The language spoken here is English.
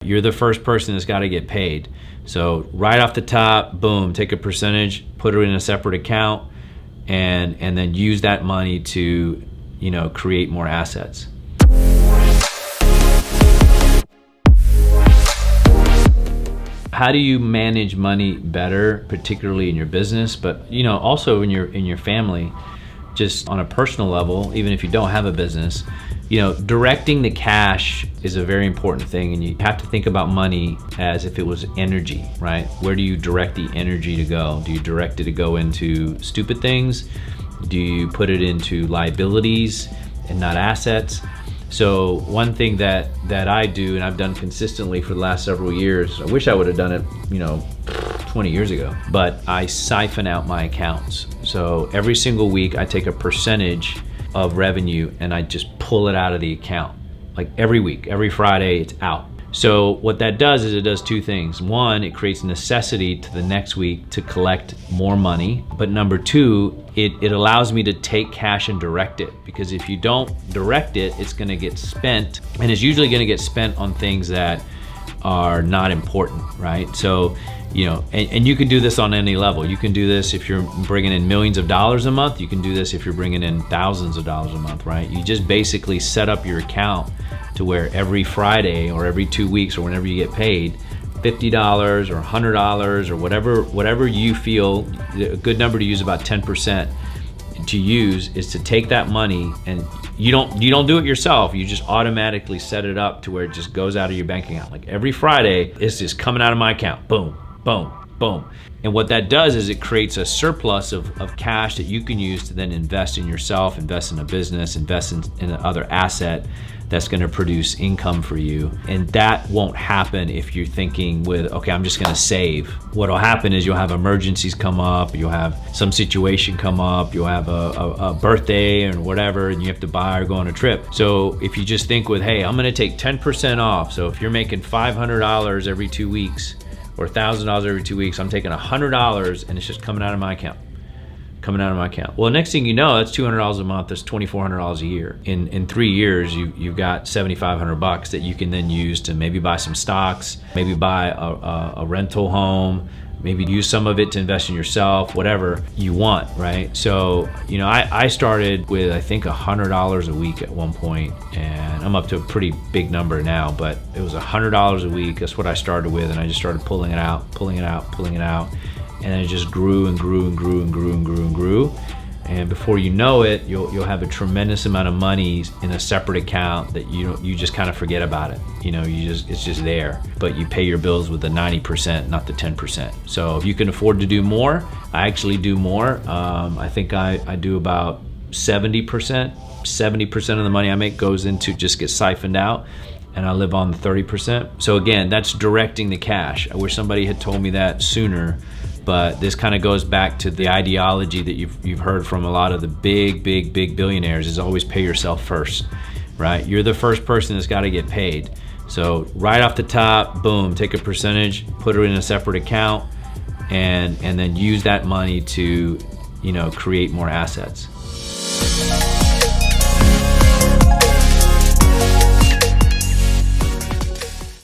You're the first person that's got to get paid. So right off the top, boom, take a percentage, put it in a separate account, and then use that money to, create more assets. How do you manage money better, particularly in your business, but also in your family, just on a personal level, even if you don't have a business? Directing the cash is a very important thing, and you have to think about money as if it was energy, right? Where do you direct the energy to go? Do you direct it to go into stupid things? Do you put it into liabilities and not assets? So one thing that I do, and I've done consistently for the last several years, I wish I would have done it, 20 years ago, but I siphon out my accounts. So every single week I take a percentage of revenue and I just pull it out of the account. Like every week, every Friday, it's out. So what that does is it does two things. One, it creates necessity to the next week to collect more money. But number two, it allows me to take cash and direct it. Because if you don't direct it, it's gonna get spent, and it's usually gonna get spent on things that are not important, right? So, and you can do this on any level. You can do this if you're bringing in millions of dollars a month. You can do this if you're bringing in thousands of dollars a month, right? You just basically set up your account to where every Friday or every 2 weeks or whenever you get paid, $50 or $100 or whatever you feel, a good number to use, about 10% to use, is to take that money, and you don't do it yourself. You just automatically set it up to where it just goes out of your bank account. Like every Friday, it's just coming out of my account. Boom, boom, boom. And what that does is it creates a surplus of cash that you can use to then invest in yourself, invest in a business, invest in another asset that's going to produce income for you. And that won't happen if you're thinking with, okay, I'm just going to save. What'll happen is you'll have emergencies come up, you'll have some situation come up, you'll have a birthday or whatever, and you have to buy or go on a trip. So if you just think with, hey, I'm going to take 10% off. So if you're making $500 every 2 weeks or $1,000 every 2 weeks, I'm taking $100 and it's just coming out of my account. Well, next thing you know, that's $200 a month. That's $2,400 a year. In 3 years, you've got $7,500 that you can then use to maybe buy some stocks, maybe buy a rental home, maybe use some of it to invest in yourself, whatever you want, right? So, I started with, I think, $100 a week at one point, and I'm up to a pretty big number now, but it was $100 a week. That's what I started with, and I just started pulling it out. And it just grew and grew and grew and grew and grew and grew. And before you know it, you'll have a tremendous amount of money in a separate account that you just kind of forget about it. It's just there. But you pay your bills with the 90%, not the 10%. So if you can afford to do more, I actually do more. I think I do about 70%. 70% of the money I make goes into just get siphoned out, and I live on the 30%. So again, that's directing the cash. I wish somebody had told me that sooner. But this kind of goes back to the ideology that you've heard from a lot of the big billionaires, is always pay yourself first, right? You're the first person that's got to get paid. So right off the top, boom, take a percentage, put it in a separate account, and then use that money to, create more assets.